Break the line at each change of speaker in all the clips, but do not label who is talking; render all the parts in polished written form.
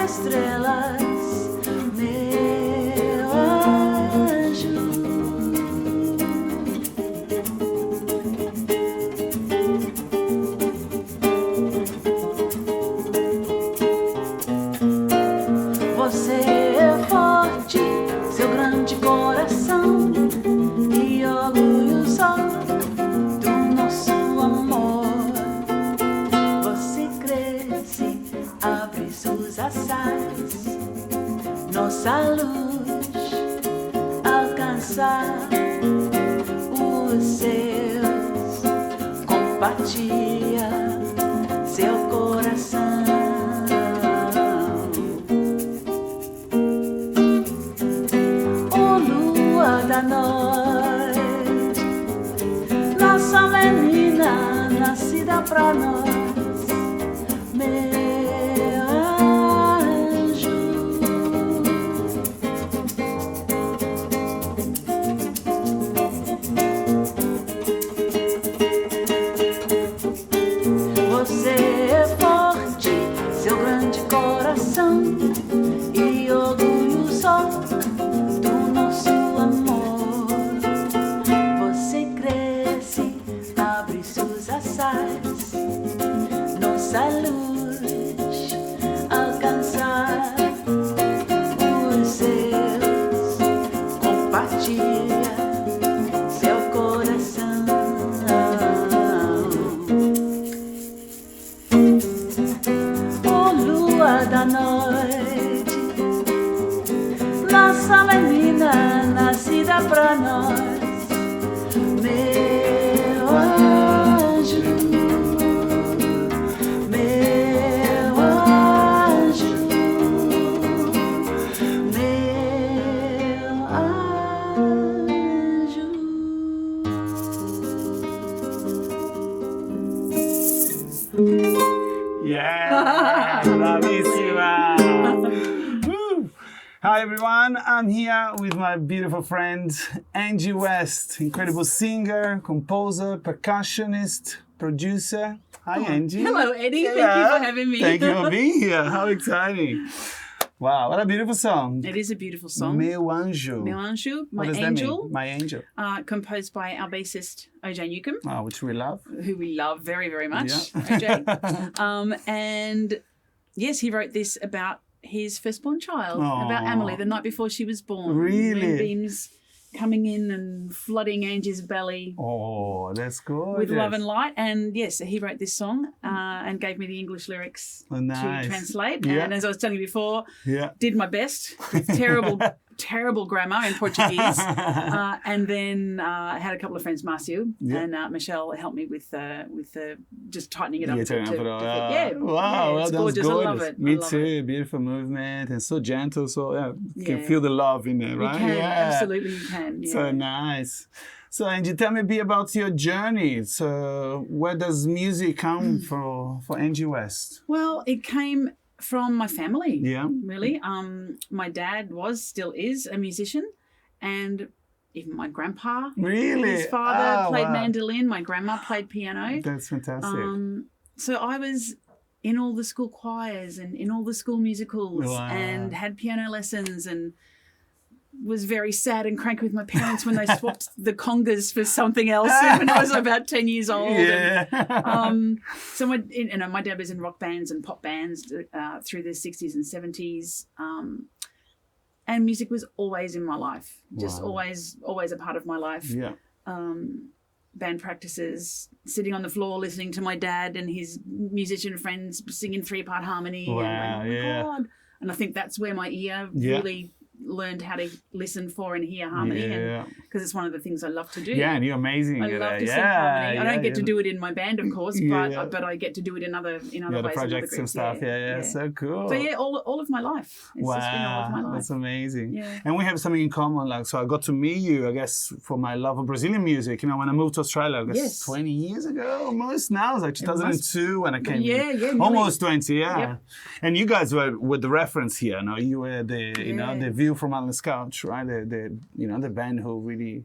estrelas, meu anjo. Você é forte, seu grande coração e orgulho só do nosso amor. Você cresce, abre suas asas, nossa luz alcançar os seus, compartilha seu coração. Da noite, nossa menina nascida pra nós, meu anjo. Você é forte, seu grande coração e orgulho só do nosso amor. Nossa luz alcançar os seus, compartilha seu coração. Oh, lua da noite, nossa menina nascida pra nós, meu anjo.
Yeah, bravissima. Woo. Hi everyone, I'm here with my beautiful friend Anje West, incredible singer, composer, percussionist, producer. Hi Angie.
Hello Eddie, thank you for having me.
Thank you for being here, how exciting. Wow, what a beautiful song.
It is a beautiful song.
Meu anjo.
Meu anjo, my
What does
angel.
That mean? My angel.
Composed by our bassist OJ Newcomb.
Oh, which we love.
Who we love very, very much,
yeah.
OJ. And yes, he wrote this about his firstborn child, about Amelie, the night before she was born.
Really?
Moonbeams coming in and flooding Angie's belly.
Oh, that's good.
With love and light. And yes, he wrote this song and gave me the English lyrics to translate.
Yeah.
And as I was telling you before,
yeah.
did my best. Terrible, terrible grammar in Portuguese. And then I had a couple of friends, Marcio and Michelle, helped me with just tightening it up.
Wow,
it's
that's
gorgeous.
gorgeous.
I love it.
Me too. Beautiful movement and so gentle. So you can feel the love in there, right?
You can, absolutely you can. Yeah.
So nice. So Angie, tell me a bit about your journey. So where does music come for Anje West?
Well, it came from my family.
Yeah.
Really. My dad still is a musician, and even my grandpa.
Really?
His father played mandolin. My grandma played piano.
That's fantastic.
So I was in all the school choirs and in all the school musicals and had piano lessons and was very sad and cranky with my parents when they swapped the congas for something else when I was about 10 years old.
Yeah.
And, so my dad was in rock bands and pop bands through the 60s and 70s. And music was always in my life, just always a part of my life.
Yeah.
Band practices, sitting on the floor listening to my dad and his musician friends singing 3-part harmony.
Wow,
and my God. And I think that's where my ear really learned how to listen for and hear harmony, because it's one of the things I love to do.
Yeah, and you're amazing.
I love to sing harmony. I don't get to do it in my band, of course, but I get to do it in other ways.
Projects and stuff. Yeah, so cool.
So all of my life. It's just been all of my life.
That's amazing.
Yeah.
And we have something in common. Like, so I got to meet you, I guess, for my love of Brazilian music. You know, when I moved to Australia, I guess 20 years ago, almost now. It was like 2002 when I came.
Yeah,
almost 20. Yeah. Yep. And you guys were the reference here. No, you were the the view from Atlas Couch, right? The band who really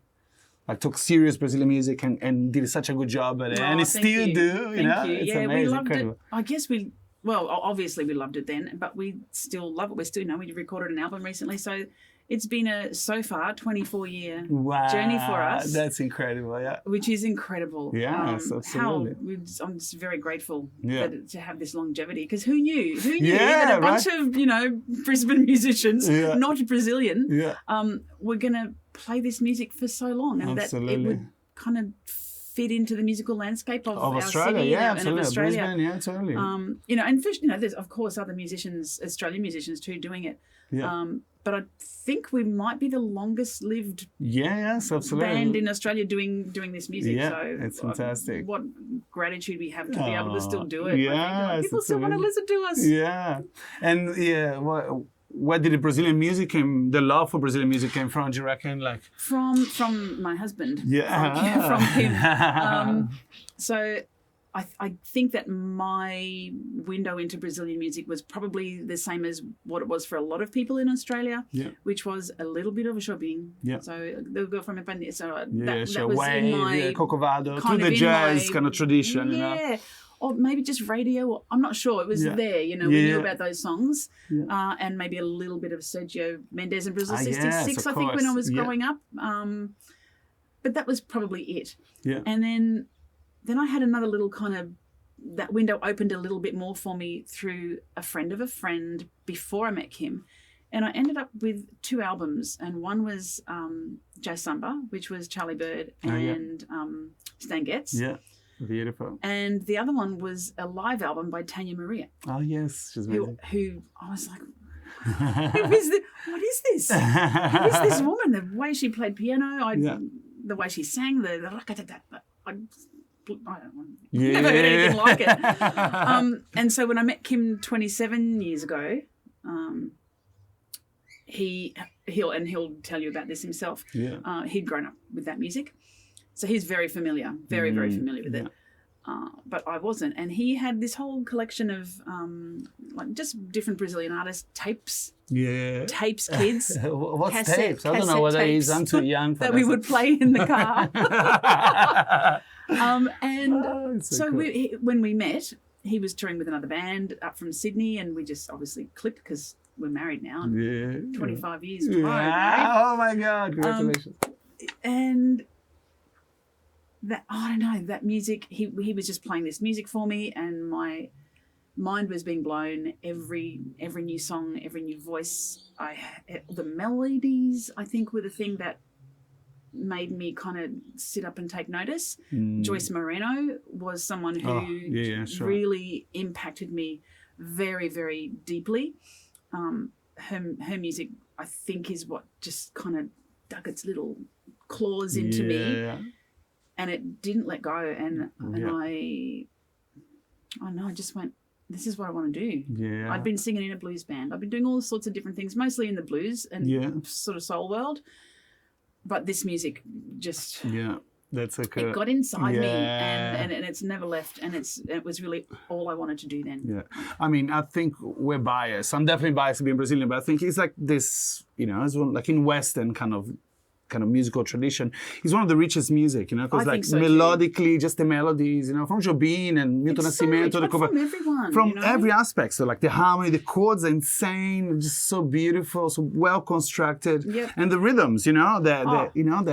took serious Brazilian music and did such a good job at it, and it still do.
Thank you.
It's
yeah,
amazing.
we loved it. I guess we well, obviously we loved it then, but we still love it. We recorded an album recently, so it's been so far 24-year journey for us.
That's incredible, yeah.
Which is incredible.
Yes, absolutely.
I'm just very grateful
Yeah.
to have this longevity, because who knew
Yeah,
that a bunch
right?
of Brisbane musicians,
Yeah.
not Brazilian,
Yeah.
were going to play this music for so long, and
Absolutely.
that it would kind of fit into the musical landscape of our
Australia,
city
yeah,
and of
absolutely.
Australia.
Brisbane, yeah, totally.
And there's of course other musicians, Australian musicians too, doing it.
Yeah.
But I think we might be the longest lived
Yes, absolutely.
band in Australia doing this music.
Yeah,
So
it's fantastic.
What gratitude we have to be able to still do it.
Yeah,
I think, people still want to listen to us.
Yeah, and where did the Brazilian music the love for Brazilian music came from? Do you reckon, like
from my husband?
Yeah,
from him. So I think that my window into Brazilian music was probably the same as what it was for a lot of people in Australia, which was a little bit of a shopping.
Yeah.
So they'll go from a band. So
that
was in my
Corcovado, through the jazz kind of tradition.
Yeah.
You know?
Or maybe just radio. I'm not sure. It was there, we knew about those songs. And maybe a little bit of Sergio Mendes and Brazil 66,
yes,
I think, when I was
yeah.
growing up. But that was probably it.
Yeah.
And then I had another little kind of, that window opened a little bit more for me through a friend of a friend before I met Kim. And I ended up with 2 albums, and one was Jazz Samba, which was Charlie Bird and Stan Getz.
Yeah, beautiful.
And the other one was a live album by Tanya Maria.
Oh, yes, she's amazing.
Who I was like, what is this? Who is this woman? The way she played piano, the way she sang, I don't know. Never heard anything like it. And so when I met Kim 27 years ago, he'll tell you about this himself.
Yeah.
He'd grown up with that music, so he's very familiar, very familiar with it. But I wasn't, and he had this whole collection of just different Brazilian artists, tapes, kids.
What's tapes? I don't know whether I'm too young for
that we would play in the car. So
cool.
when we met, he was touring with another band up from Sydney, and we just obviously clicked because we're married now. 25 years tomorrow.
Oh my God! Congratulations.
And that, I don't know, that music, he was just playing this music for me, and my mind was being blown. Every new song, every new voice, the melodies, I think, were the thing that made me kind of sit up and take notice. Joyce Moreno was someone who really impacted me very, very deeply. Her music, I think, is what just kind of dug its little claws into me. And it didn't let go, and I just went, this is what I want to do. Yeah. I'd been singing in a blues band. I've been doing all sorts of different things, mostly in the blues and sort of soul world. But this music just it got inside me, and it's never left, and it was really all I wanted to do then.
Yeah, I mean, I think we're biased. I'm definitely biased to being Brazilian, but I think it's like this, as one, like in Western kind of musical tradition, it's one of the richest music, because like so melodically, just the melodies, from Jobim and Milton Nascimento,
from everyone,
from every aspect. So like the harmony, the chords are insane, just so beautiful, so well constructed, and the rhythms, the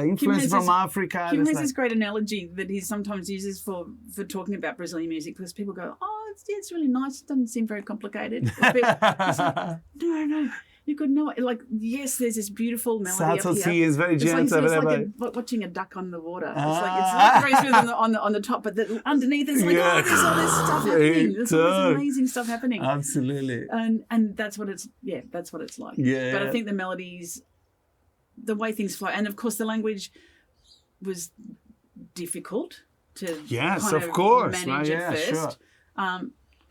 influence from Africa.
Kim has this great analogy that he sometimes uses for talking about Brazilian music, because people go, it's really nice, it doesn't seem very complicated. It's like, no. You could know it. Like, yes, there's this beautiful melody up here.
Is very gentle.
It's like watching a duck on the water. It's like very smooth on the top, but underneath it's like, there's all this stuff happening. There's all this amazing stuff happening.
Absolutely.
And that's what it's like.
Yeah.
But I think the melodies, the way things flow, and of course the language was difficult to manage at first. Sure.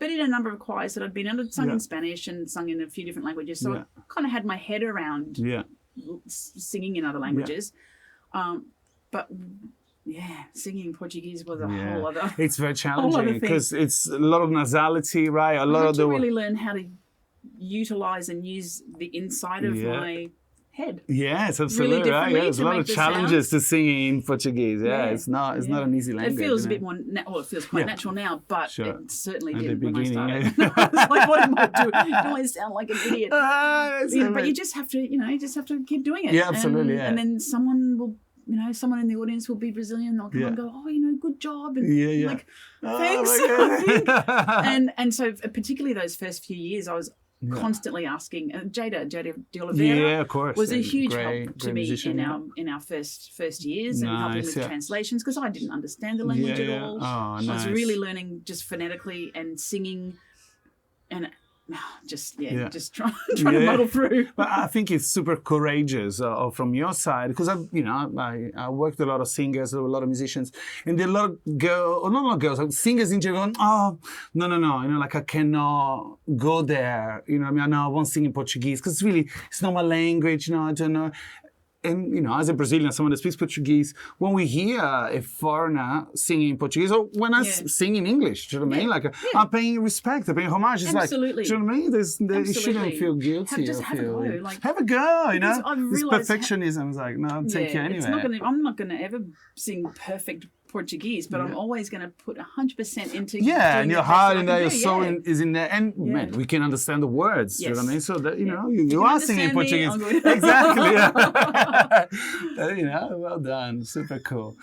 But in a number of choirs that I'd been in, I'd sung in Spanish and sung in a few different languages. So I kind of had my head around singing in other languages. But singing in Portuguese was a whole other
It's very challenging because it's a lot of nasality, right? I had to
really learn how to utilise and use the inside of my head.
Yes, absolutely.
Really
Right? Yeah, there's a lot of challenges to singing in Portuguese. Yeah, it's not an easy language.
It feels a bit more, it feels quite natural now, but it certainly didn't when I started.
Yeah.
I was like, what am I doing? Do I sound like an idiot? But you just have to, keep doing it.
Yeah, absolutely.
And then someone will, someone in the audience will be Brazilian. They'll come and go, oh, good job. And like, thanks. And so particularly those first few years, I was constantly asking. Jada de Oliveira,
of course,
was a huge help to me
musician,
in our first years and helping with translations because I didn't understand the language at all.
Oh, nice.
I was really learning just phonetically and singing, and just trying to muddle through.
But I think it's super courageous from your side because I worked with a lot of singers, a lot of musicians, and there are a lot of girls, singers in general going, oh, no, like I cannot go there. I won't sing in Portuguese because it's not my language. I don't know. And, as a Brazilian, someone that speaks Portuguese, when we hear a foreigner singing in Portuguese, or when I sing in English, do you know what I mean? Like, I'm paying respect, I'm paying homage. It's
Absolutely.
Like, do you know what I mean? You shouldn't feel guilty.
Have a go. Like,
have a go, This perfectionism is like, no, I'll take you anywhere.
I'm not going to ever sing perfect Portuguese, but I'm always going to put 100% into
and your heart in there, your soul is in there, and man, we can understand the words. Do you know what I mean? So that you are singing Portuguese, exactly. Well done, super cool.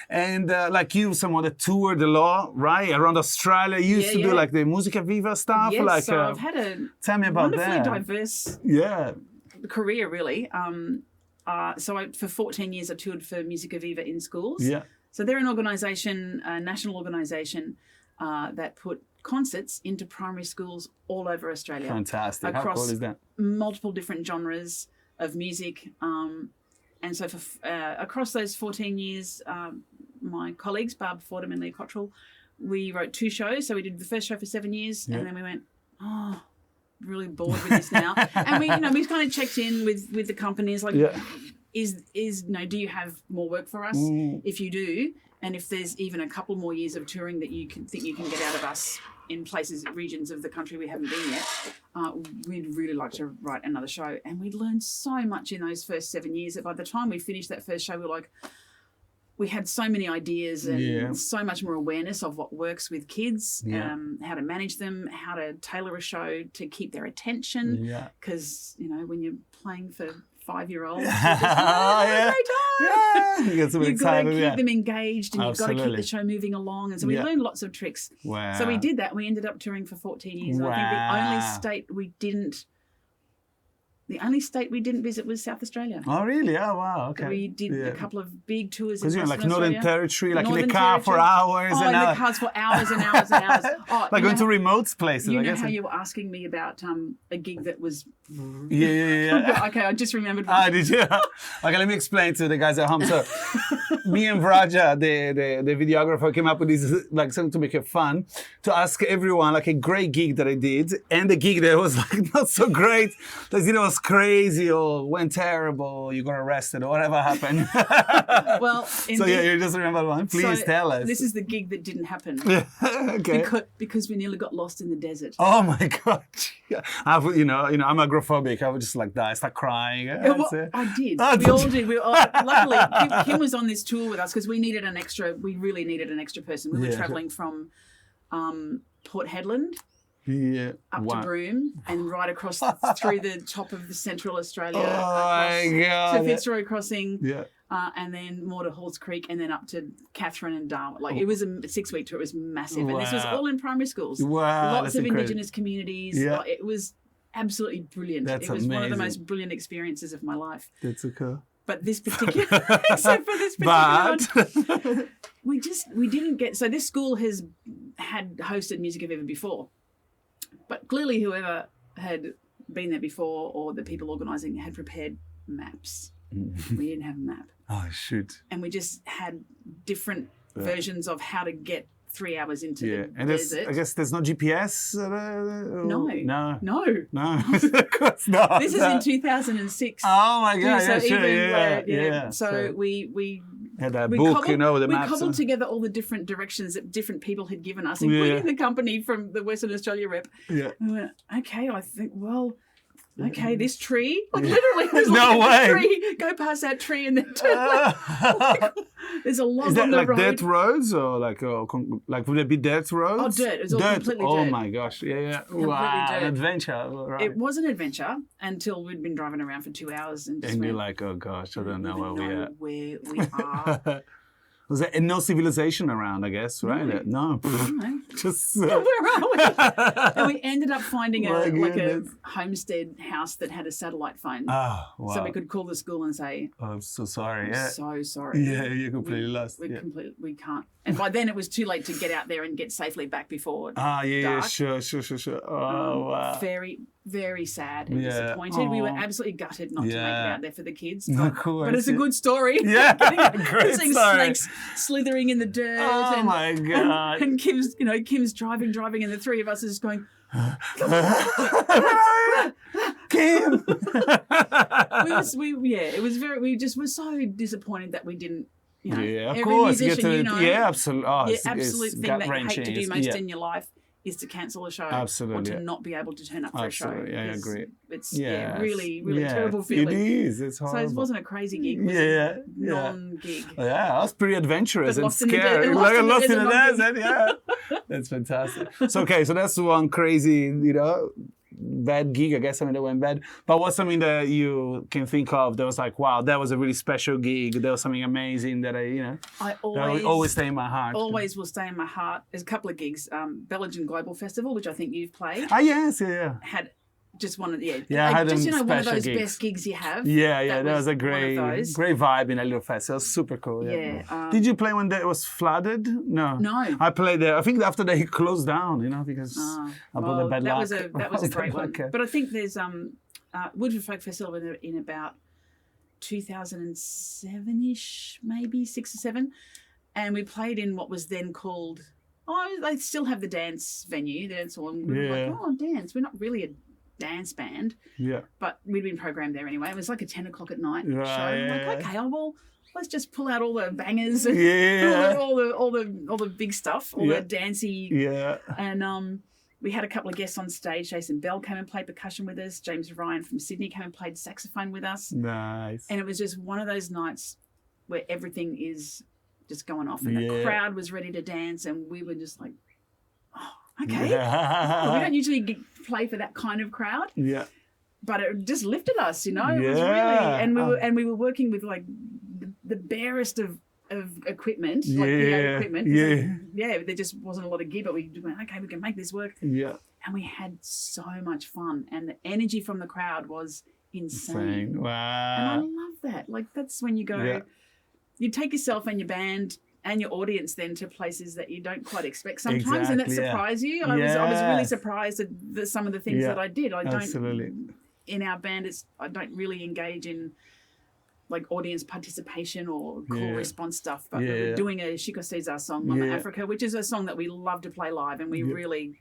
And like you, someone that toured a lot, right, around Australia. You used to do like the Musica Viva stuff.
Yes,
like,
so I've had a
tell me about
wonderfully
that.
diverse career, really. For 14 years, I toured for Musica Viva in schools.
Yeah.
So they're an organisation, a national organisation that put concerts into primary schools all over Australia.
Fantastic. How cool is that?
Multiple different genres of music. And so across those 14 years, my colleagues, Barb Fordham and Leah Cottrell, we wrote 2 shows. So we did the first show for 7 years and then we went, really bored with this now. And we kind of checked in with the companies like, do you have more work for us? If you do, and if there's even a couple more years of touring that you can get out of us in regions of the country we haven't been yet, we'd really like to write another show. And we'd learned so much in those first 7 years that by the time we finished that first show, we had so many ideas and so much more awareness of what works with kids, how to manage them, how to tailor a show to keep their attention. Because, when you're playing for 5-year-olds,
you get so
you've got to
excited,
keep them engaged and you've got to keep the show moving along. And so we learned lots of tricks.
Wow.
So we did that. We ended up touring for 14 years. Wow. I think the only state we didn't visit was South Australia.
Oh, really? Oh, wow. Okay.
We did a couple of big tours in
Western
Australia.
Northern Territory, like in the car for hours and hours.
In the cars for hours and hours and hours.
Like going to remote places.
You know how you were asking me about a gig that was...
Yeah.
Okay, I just remembered.
Did you? Okay, let me explain to the guys at home. So, me and Vraja, the videographer, came up with this, like, something to make it fun, to ask everyone, like, a great gig that I did, and a gig that was, like, not so great. Like, it was crazy, or went terrible, you got arrested, or whatever happened.
Well,
you just remember one? Please tell us.
This is the gig that didn't happen.
Okay.
Because we nearly got lost in the desert.
Oh, my God. I'm agoraphobic. I would just die, start crying.
I did. We all did. Luckily, Kim was on this tour with us because we really needed an extra person. We were travelling from Port Hedland up to Broome and right across through the top of the Central Australia. To Fitzroy Crossing. Yeah. And then more to Halls Creek and then up to Katherine and Darwin. It was a 6-week tour. It was massive. Wow. And this was all in primary schools.
Wow.
Lots of Indigenous communities. Yeah. It was absolutely brilliant. It was amazing. One of the most brilliant experiences of my life.
That's okay.
But this particular, except for this particular one, we didn't get, so this school had hosted Musica Viva before, but clearly whoever had been there before or the people organising had prepared maps. We didn't have a map.
Oh, shoot.
And we just had different versions of how to get 3 hours into the
and
desert.
I guess there's no GPS?
No.
Of course not.
This is in 2006.
Oh, my God.
So we
had that book, the maps.
We cobbled together all the different directions that different people had given us, including the company from the Western Australia rep.
Yeah.
And we went, okay, I think, okay, this tree, like literally, there's
No way.
tree. Go past that tree and then turn left. There's a log
Is that
on the
like
road.
dirt roads or like would it be dirt roads?
Oh, dirt. It was all
dirt.
completely
Oh
dirt.
my gosh, yeah.
Completely
Wow,
dirt.
an adventure. Right.
It was an adventure until we'd been driving around for 2 hours and just
And you're
went,
like, oh gosh, I don't know where we are.
where we are.
Was there no civilization around, I guess, right? No. Just.
Where are we? And we ended up finding a
goodness.
homestead house that had a satellite phone.
Oh, wow.
So we could call the school and say,
Oh, I'm so sorry.
I'm
Yeah.
so sorry.
Yeah, you're completely lost.
We can't. And by then it was too late to get out there and get safely back before
Yeah,
dark.
sure. Oh, wow.
Very, very sad and
Yeah.
disappointed. We were
Aw.
absolutely gutted not to make it
Yeah.
out there for the kids.
Of course.
But it's a good story.
Yeah, great
Seeing
story.
snakes slithering in the dirt.
Oh
and,
my God.
And Kim's driving, and the three of us are just going.
Kim.
We just were so disappointed that we didn't.
Yeah, of
every
course.
musician,
Yeah, absolutely. Oh,
the
it's
absolute thing that you hate to do most
yeah.
in your life is to cancel a show
Absolutely.
or to not be able to turn up for
Absolutely.
a show.
Yeah, I agree.
It's
Yes.
really, really
Yeah,
terrible feeling.
It is. It's
So
horrible.
it wasn't a crazy gig. It was
Yeah,
a non-gig.
Yeah, that was pretty adventurous
But
and
lost in the
scary.
desert-
Like
lost
lost
in
in
the
the
desert,
desert. Yeah, that's fantastic. So okay, so that's one crazy, bad gig. I guess something that went bad. But what's something that you can think of that was like, wow, that was a really special gig. That was something amazing that
I
that will always stay in my heart.
always will stay in my heart. There's a couple of gigs. Belgian Global Festival, which I think you've played,
Ah, yes, yeah.
had just one of
I had
just
them
one of
special
those
gigs.
best gigs you have.
Yeah, that was a
one of
great
those.
vibe in a little festival. Super cool.
Yeah,
Did you play when it was flooded? No. I played there. I think after they closed down, because I brought the bad
that
luck.
was a great one.
Okay.
But I think there's Woodford Folk Festival in about 2007-ish, maybe 6 or 7, and we played in what was then called. They still have the dance venue, the dance hall. And we were like, dance. We're not really a dance band.
Yeah.
But we'd been programmed there anyway. It was like a 10 o'clock at night show.
Yeah.
Like, okay, well, let's just pull out all the bangers and all the big stuff, all the dancey.
Yeah.
And we had a couple of guests on stage. Jason Bell came and played percussion with us. James Ryan from Sydney came and played saxophone with us.
Nice.
And it was just one of those nights where everything is just going off and the crowd was ready to dance and we were just like, oh, okay. Well, we don't usually play for that kind of crowd.
Yeah.
But it just lifted us, It was really, and we were working with like the barest of equipment, like PA equipment. There just wasn't a lot of gear, but we went, okay, we can make this work.
Yeah.
And we had so much fun, and the energy from the crowd was insane.
Wow.
And I love that. Like that's when you go, you take yourself and your band and your audience then to places that you don't quite expect sometimes, and that surprise you. I was really surprised at some of the things that I did. In our band, I don't really engage in like audience participation or call response stuff, but we were doing a Chico Cesar song, Mama Africa, which is a song that we love to play live, and we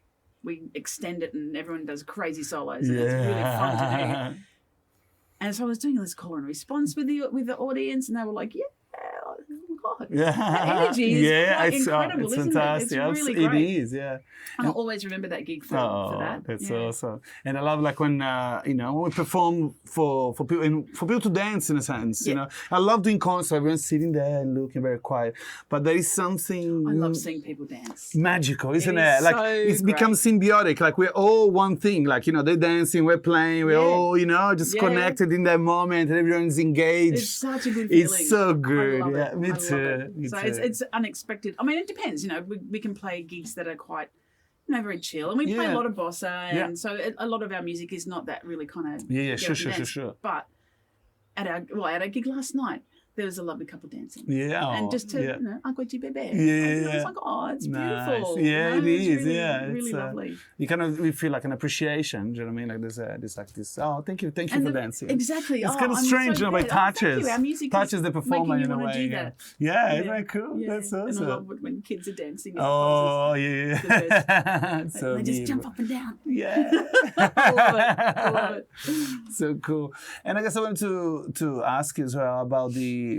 extend it, and everyone does crazy solos, and it's really fun to do. And so I was doing this call and response with the audience, and they were like, oh God.
Yeah.
That energy is incredible,
it's
isn't
fantastic.
it? It's really great.
It is, yeah.
And I'll always remember that gig for that.
That's awesome. And I love like when when we perform for people to dance in a sense. I love doing concerts. Everyone's sitting there and looking very quiet, but there is something.
I love seeing people dance.
Magical, isn't it? Like
so
it's become symbiotic. Like we're all one thing. Like they're dancing, we're playing, we're all just connected in that moment, and everyone's engaged.
It's such a good feeling.
It's so good.
I love it.
Me
I
too.
love it. So it's unexpected. I mean, it depends. We can play gigs that are quite very chill, and we play a lot of bossa, and so a lot of our music is not that really kind of
sure.
But at our gig last night, there was a lovely couple dancing.
And
just to Agua de Bebe. It's like, it's beautiful.
Yeah, it is.
Really,
it's
really lovely.
We feel like an appreciation. Do you know what I mean? Like there's like this. Oh, thank you for dancing.
Exactly.
It's kind of strange, but it touches.
Our music
touches the performer in a way.
Do that.
Yeah, isn't that cool?
Yeah.
That's awesome.
And I love it when kids are dancing.
So
they just jump up and down.
Yeah.
I love it.
So cool. And I guess I wanted to ask you as well about the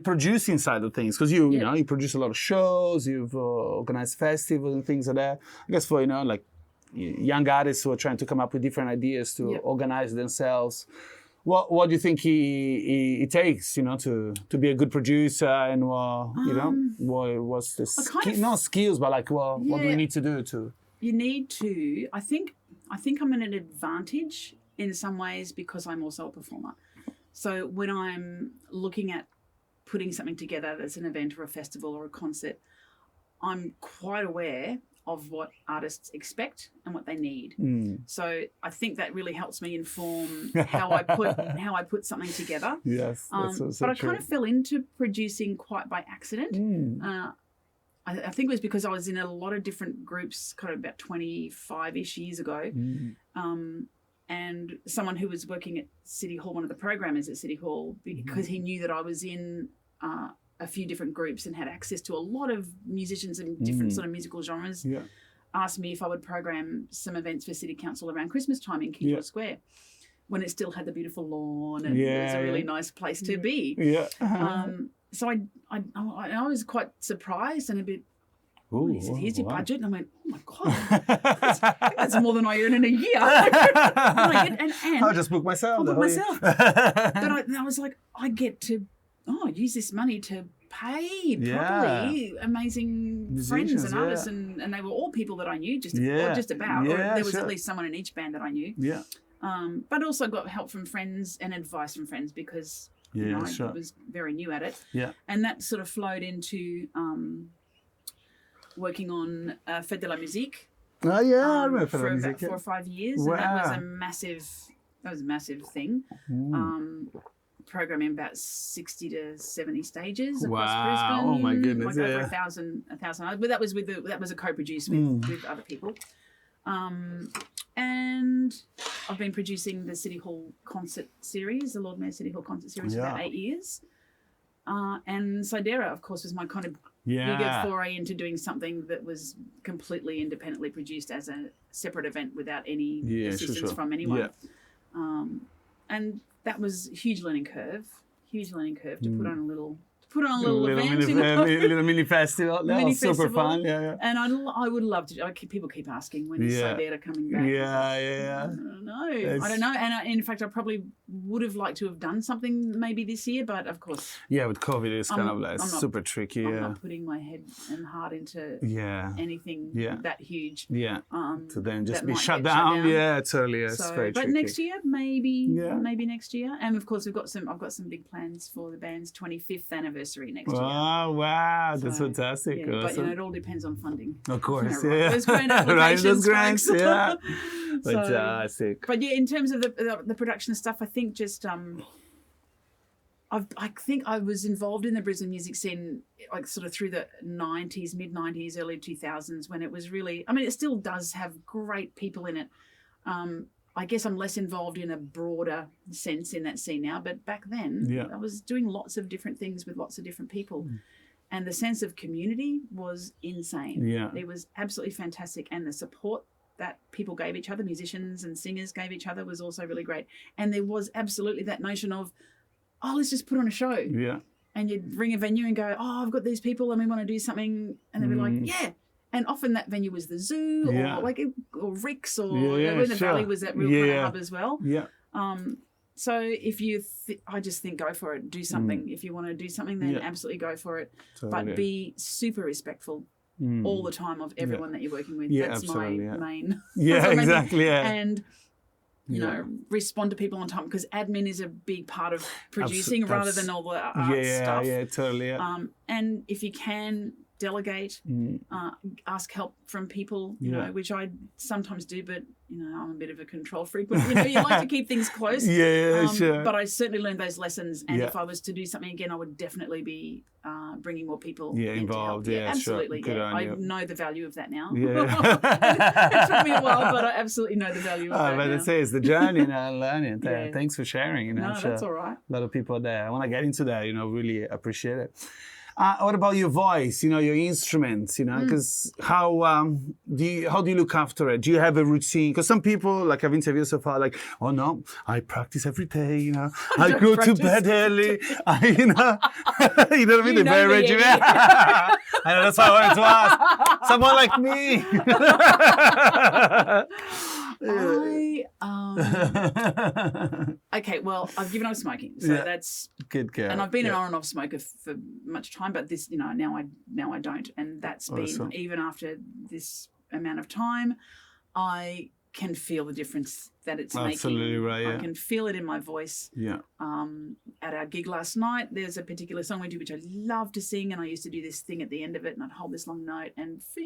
producing side of things, because you produce a lot of shows, you've organized festivals and things like that. I guess for like young artists who are trying to come up with different ideas to organize themselves. What do you think it takes, to be a good producer, and what's the not skills, but like, what do we need to do to?
You need to. I think I'm at an advantage in some ways because I'm also a performer. So when I'm looking at putting something together that's an event or a festival or a concert, I'm quite aware of what artists expect and what they need. So I think that really helps me inform how I put something together.
Yes, that's
but I kind of fell into producing quite by accident. I think it was because I was in a lot of different groups kind of about 25-ish years ago. And someone who was working at City Hall, one of the programmers at City Hall, because he knew that I was in a few different groups and had access to a lot of musicians and different sort of musical genres, asked me if I would program some events for City Council around Christmas time in King George Square, when it still had the beautiful lawn and it was a really nice place to be. So I was quite surprised and a bit, he said, here's your budget. And I went, oh my God, that's more than I earn in a year. and
I'll just book myself.
But I was like, I get to use this money to pay properly amazing friends and artists, and they were all people that I knew, or just about. Or there was at least someone in each band that I knew. But also got help from friends and advice from friends because I was very new at it. And that sort of flowed into working on Fête de la Musique.
I remember
for about 4 or 5 years. And that was a massive thing. Programming about 60 to 70 stages across Brisbane.
Oh my goodness!
Like over 1,000. But that was a co-produced with other people. And I've been producing the City Hall concert series, the Lord Mayor City Hall concert series, for about 8 years. And Sidera, of course, was my kind of bigger foray into doing something that was completely independently produced as a separate event without any assistance from anyone. And that was a huge learning curve to put on a little event.
Little mini festival. That was super fun.
And I would love to. People keep asking when is Sidera coming back. I don't know. And in fact, I probably would have liked to have done something maybe this year, but of course.
Yeah, with COVID, it's kind of like super tricky.
I'm not putting my head and heart into anything that huge.
To then just be shut down. Yeah, totally. It's very tricky.
But next year, maybe next year. And of course, I've got some big plans for the band's 25th anniversary next year.
Oh, wow. That's fantastic.
Yeah,
awesome.
But it all depends on funding.
Of course,
Those grant applications.
Those grants, Fantastic.
But in terms of the production stuff, I think just I think I was involved in the Brisbane music scene like sort of through the 90s, mid-90s, early 2000s, when it was really, it still does have great people in it. I guess I'm less involved in a broader sense in that scene now, but back then I was doing lots of different things with lots of different people. And the sense of community was insane. It was absolutely fantastic. And the support that people gave each other, musicians and singers gave each other, was also really great. And there was absolutely that notion of, let's just put on a show. And you'd ring a venue and go, I've got these people and we want to do something. And they'd be like, yeah. And often that venue was the zoo or Rick's or when the Valley was that real kind of hub as well. So if you, I just think go for it, do something. If you want to do something, then absolutely go for it. Totally. But be super respectful all the time of everyone that you're working with. That's my main.
Exactly.
And you know, respond to people on time, because admin is a big part of producing rather than all the art stuff.
Totally.
And if you can delegate, ask help from people, you know, which I sometimes do, but you know, I'm a bit of a control freak. But you know, you like to keep things close.
Sure.
But I certainly learned those lessons, and if I was to do something again, I would definitely be bringing more people
involved.
Absolutely.
Sure.
I know the value of that now. It took me a while, but I absolutely know the value of that.
But
now.
it's the journey and learning. Thanks for sharing. You know,
no, that's all right.
A lot of people there. I want to get into that. You know, really appreciate it. What about your voice? You know, your instruments. You know, because how how do you look after it? Do you have a routine? Because some people, like I've interviewed so far, like, oh no, I practice every day, you know. I go to bed early. You know what I mean? They're very regimented. I know, that's why I wanted to ask. Someone like me.
Okay, well, I've given up smoking, so that's
good girl.
And I've been an on and off smoker for much time, but this, you know, now I don't, and that's been even after this amount of time, I can feel the difference that it's making.
Absolutely right. Yeah.
I can feel it in my voice.
Yeah.
At our gig last night, there's a particular song we do which I love to sing, and I used to do this thing at the end of it, and I'd hold this long note, and for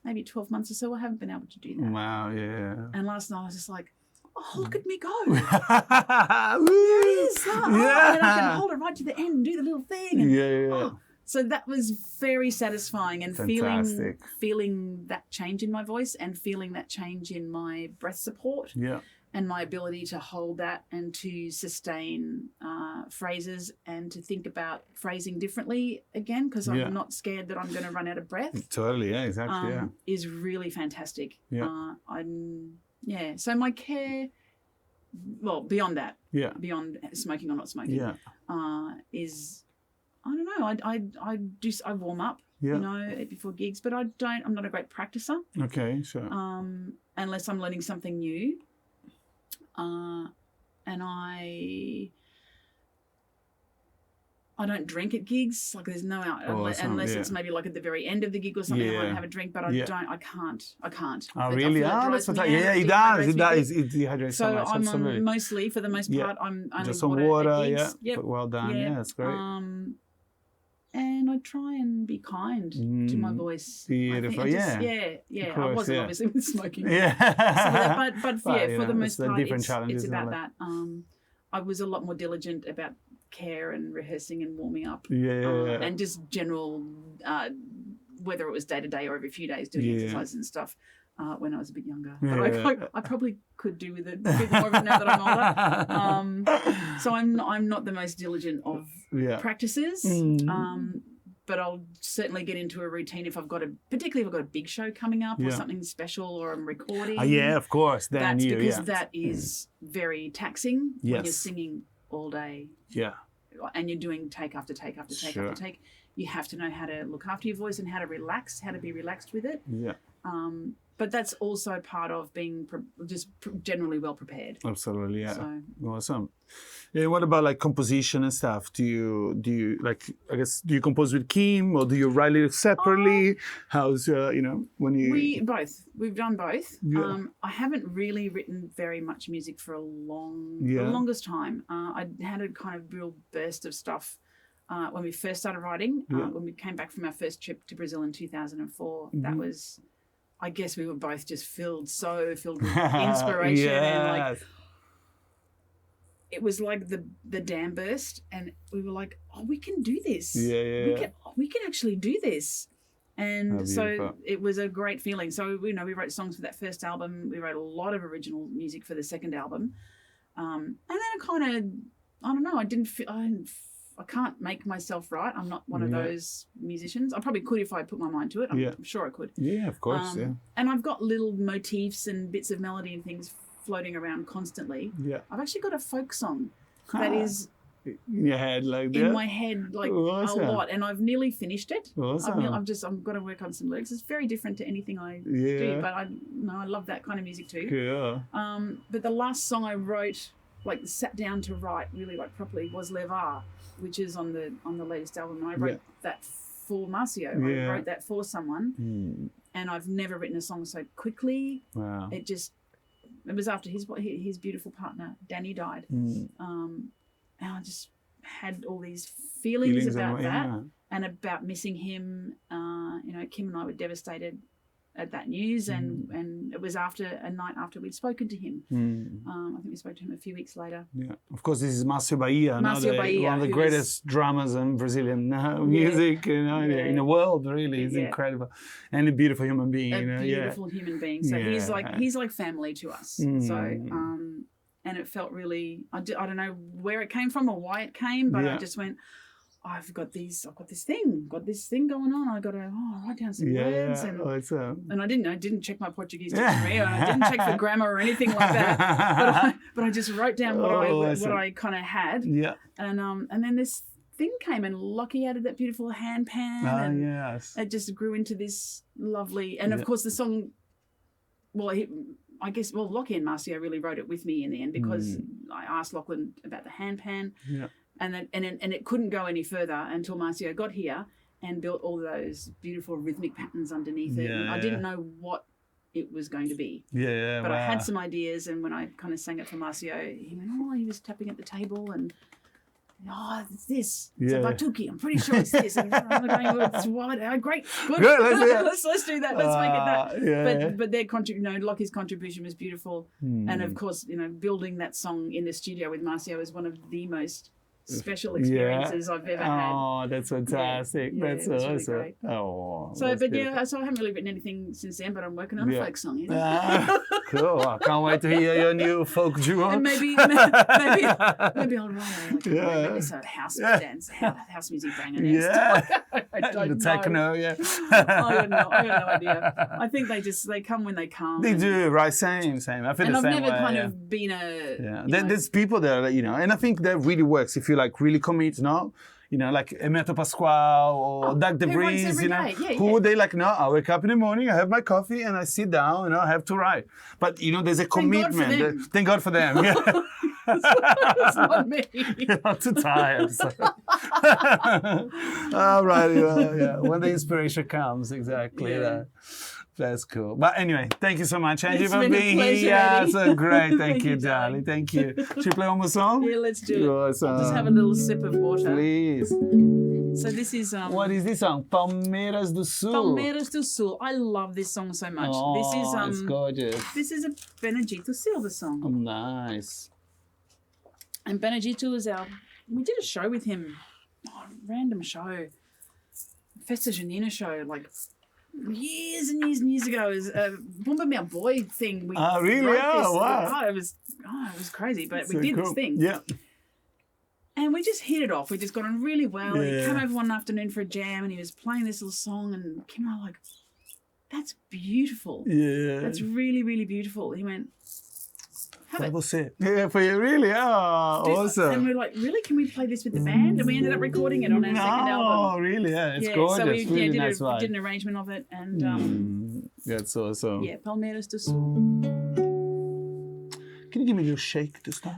maybe 12 months or so, I haven't been able to do that.
Wow, yeah.
And last night I was just like, oh, look at me go. There it is. And I can hold it right to the end and do the little thing. And, so that was very satisfying, and feeling that change in my voice and feeling that change in my breath support.
Yeah.
And my ability to hold that and to sustain phrases and to think about phrasing differently again, because I'm not scared that I'm going to run out of breath.
Totally, yeah, exactly,
is really fantastic.
Yeah.
So my care, well, beyond that, beyond smoking or not smoking, is, I don't know, I warm up, you know, before gigs, but I'm not a great practicer.
Okay, sure.
Unless I'm learning something new. And I don't drink at gigs. Like there's no unless it's maybe like at the very end of the gig or something. I might have a drink, but I can't.
Oh really? That's fantastic. Yeah, it does. It dehydrates so much.
I'm
absolutely.
Mostly, for the most part, I'm only
just on water.
At gigs.
Yeah.
Yep.
Well done. Yeah, that's great.
And I try and be kind to my voice.
Beautiful,
I wasn't obviously with smoking.
Yeah.
But for the most part,
it's
about that. I was a lot more diligent about care and rehearsing and warming up. And just general, whether it was day to day or every few days doing exercises and stuff. When I was a bit younger, but I probably could do with it a bit more of it now that I'm older. So I'm not the most diligent of practices, but I'll certainly get into a routine if particularly if I've got a big show coming up or something special or I'm recording.
Of course.
That's because that is very taxing when you're singing all day.
Yeah.
And you're doing take after take after take after take. You have to know how to look after your voice and how to be relaxed with it.
Yeah.
But that's also part of being generally well prepared.
Absolutely, yeah.
So.
Awesome. Yeah, what about like composition and stuff? Do you like, I guess, do you compose with Kim or do you write lyrics separately? How's when you...
We've done both.
Yeah.
I haven't really written very much music for the longest time. I had a kind of real burst of stuff when we first started writing. When we came back from our first trip to Brazil in 2004. That was... I guess we were both just filled with inspiration and like it was like the dam burst, and we were like, oh, we can do this. We can actually do this. And so it was a great feeling. So we wrote songs for that first album. We wrote a lot of original music for the second album. And then I kind of, I don't know, I can't make myself write. I'm not one of those musicians. I probably could if I put my mind to it. I'm sure I could.
Yeah, of course,
And I've got little motifs and bits of melody and things floating around constantly.
Yeah.
I've actually got a folk song that is
in your head like that?
In my head like a lot, and I've nearly finished it.
Awesome.
I've got to work on some lyrics. It's very different to anything I do, but I love that kind of music too.
Yeah.
But the last song I wrote, like sat down to write really like properly, was Levar, which is on the latest album. And I wrote that for Marcio. I wrote that for someone, and I've never written a song so quickly.
Wow.
It was after his beautiful partner Danny died, and I just had all these feelings about that and about missing him. Kim and I were devastated at that news, and it was after a night after we'd spoken to him. I think we spoke to him a few weeks later.
Yeah, of course, this is Marcio Bahia, one of the greatest drummers in Brazilian music, in the world. Really, he's incredible, and a beautiful human being.
Beautiful human being. So he's like family to us. So, and it felt really. I don't know where it came from or why it came, but I just went, I've got this thing going on. I got to write down some words, and I didn't check my Portuguese dictionary, and I didn't check for grammar or anything like that. But I just wrote down what I kind of had. Yeah. And then this thing came, and Lockie added that beautiful hand pan, and it just grew into this lovely. And of course, the song. Well, Lockie and Marcio really wrote it with me in the end because I asked Lachlan about the hand pan. Yeah. And it couldn't go any further until Marcio got here and built all those beautiful rhythmic patterns underneath it. And I didn't know what it was going to be. Yeah, but I had some ideas, and when I kind of sang it for Marcio, he was tapping at the table and, it's this. It's a batuki. I'm pretty sure it's this. And I'm going, it's what? Great. Good. Let's do that. Let's make it that. But their Lockie's contribution was beautiful. And of course, building that song in the studio with Marcio is one of the most special experiences I've ever had.
Oh, that's fantastic.
Yeah,
that's awesome.
Really great.
Oh,
so I haven't really written anything since then, but I'm working on a folk song.
Cool. I can't wait to hear your new folk duo.
And maybe I'll write maybe some house dance, house music banger dance. I don't know.
Techno,
I have no idea. I think they come when they come.
They do, right? Same. I feel the same way.
And I've never kind of been a...
There's people there, and I think that really works if you really commit, like Emeto Pasquale or Doug DeVries, who they no, I wake up in the morning, I have my coffee and I sit down, I have to write. But, there's a commitment. Thank God for them. Yeah.
It's not me.
You're not too tired. So. All right. When the inspiration comes, exactly.
Yeah.
That's cool. But anyway, thank you so much, Angie,
for
being here.
Eddie.
So great. Thank you, darling. Thank you. Should we play one more song?
Yeah, let's do it. Awesome. I'll just have a little sip of water.
Please.
So this is...
what is this song? Palmeiras do Sul.
Palmeiras do Sul. I love this song so much.
It's gorgeous.
This is a Benedito Silva song.
Oh, nice.
And Benedito is we did a show with him. Random show. Festa Junina show, years and years and years ago. It was a Bumba Meu Boy thing.
Really? Wow.
It was crazy, but we did this thing.
Yeah.
And we just hit it off. We just got on really well. Yeah. He came over one afternoon for a jam, and he was playing this little song, and Kim and I were that's beautiful.
Yeah.
That's really, really beautiful. He went,
that was it. Yeah, for you, really? Oh, awesome.
And we were really, can we play this with the band? And we ended up recording it on our second album.
Oh, really? Yeah, it's gorgeous.
So we
really
did an arrangement of it. And
that's awesome.
Yeah, Palmeiras do Sul.
Can you give me a little shake to start?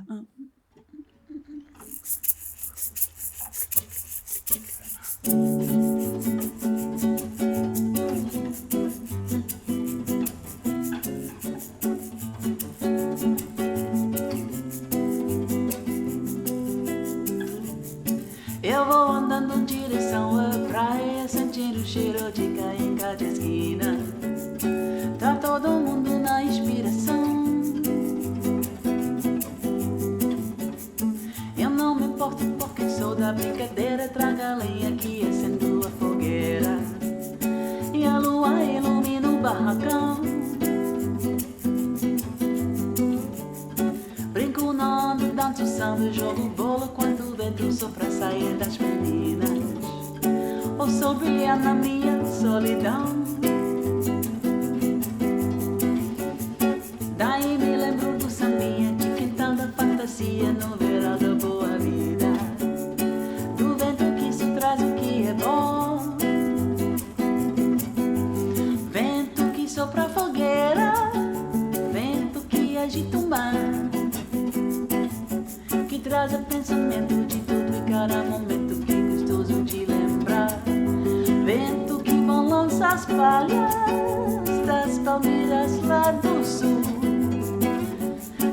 Eu vou andando em direção à praia, sentindo o cheiro de cainga de esquina. Tá todo mundo na inspiração. Eu não me importo porque sou da brincadeira. Traga a lenha que acendo a fogueira e a lua ilumina o barracão. Brinco na onda, danço samba, jogo bolo quando o vento sopra a sair das meninas. O sol brilha na minha solidão. Daí me lembro do sambinha de quintal da fantasia no verão da boa vida. Do vento que só traz o que é bom. Vento que sopra a fogueira. Vento que agita o mar. Que traz o pensamento de tudo e cada momento que gostoso de lembrar. Vento que balança as palhas das palmeiras lá do sul.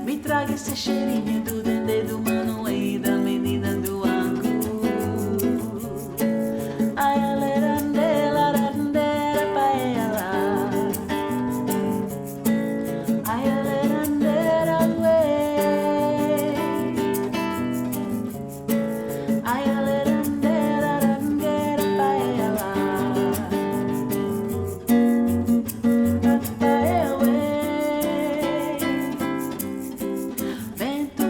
Me traga esse cheirinho do dendê do manoê e da menina do angu. Ai, alerandela, arandera, paella. Ai, alerandera, ué. Ai, alerandera, arandera, paella. Vento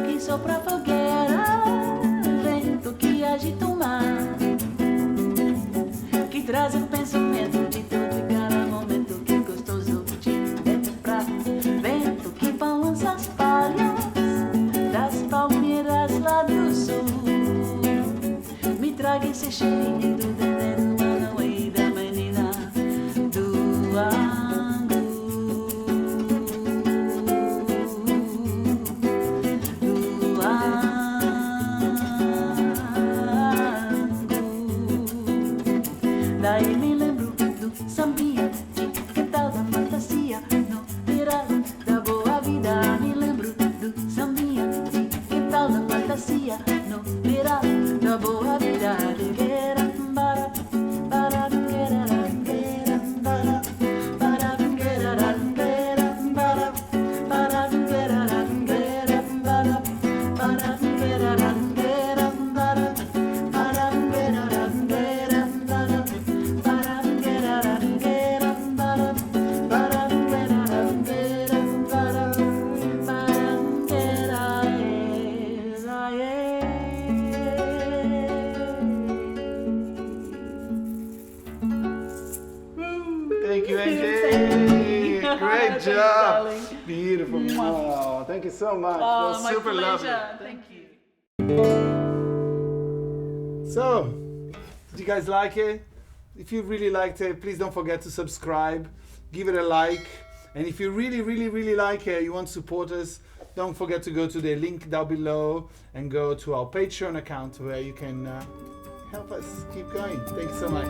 cheirinho do dendê do balão e da menina do angu. Do angu. Daí me lembro do sambinha, de que tal da fantasia, no verão da boa vida. Me lembro do sambinha, de que tal da fantasia, no verão da boa vida.
Thank you, Anje. Great job. Beautiful. Oh, thank you so much.
Oh,
that was
my
super
pleasure.
lovely.
Thank you.
So, did you guys like it? If you really liked it, please don't forget to subscribe, give it a like, and if you really like it, you want to support us, don't forget to go to the link down below and go to our Patreon account where you can help us keep going. Thank you so much.